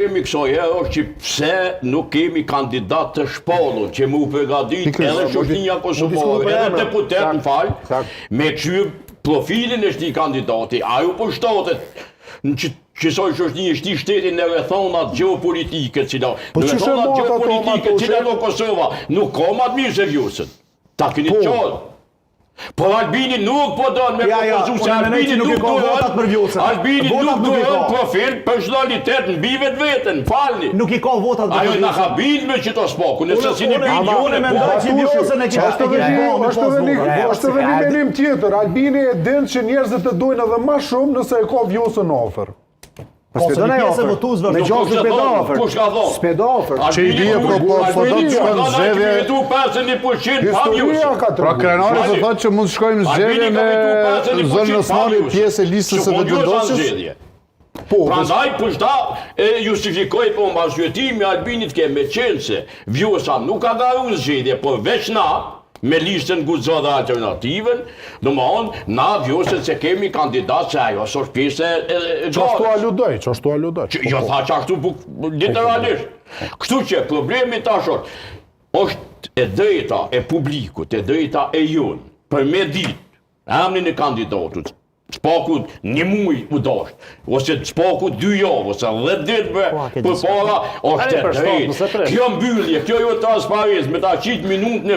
Kemi kësaj është që pse nuk kemi kandidat të shpallur që mu përgatit edhe shoqënia kosovare, edhe deputet në falë, me këqyr profilin e shti kandidati, ajo po shtatet në qësoj shoqënia shti shtetin në rrethonat geopolitike, në rrethonat geopolitike, cila do Kosova, nuk ka ma të mirë se Vjosën. Ta keni qarë. Po Albini nuk po donë me propozu se Albini nuk donë profil personalitet në bivet vetën, falni. Nuk i ka votat për Vjosën. Ajo në ka bind me qëto spoku, nëse si një bind jone po. Është edhe një menim tjetër, Albini e din që njerëzit e dojnë edhe ma shumë nëse e ka Vjosën ofër. Spedon ajo ofër. Me gjallë spedon ofër. Kush ka thonë? Spedon ofër. Që i bie po do të shkojmë zgjedhje. Historia ka Pra krenari të thotë që mund të shkojmë zgjedhje me zonën Osmani pjesë e listës së vendosjes. Prandaj pushta e justifikoi po mbashkëtimi Albinit ke me qenë se Vjosa nuk ka garuar zgjedhje, por veç na me listën Guxo dhe alternativen, domthonë na Vjosën se kemi kandidat se ajo është pjesë e Qashtu aludoj. Jo tha qashtu literalisht. Kështu që problemi tash është e drejta e publikut, e drejta e jonë, për me ditë emrin e kandidatut. Spakut një muj u dasht, ose spakut 2 javë, ose 10 ditë për para, është e drejtë. Kjo mbyllje, kjo jo transparentës, me ta qitë minut në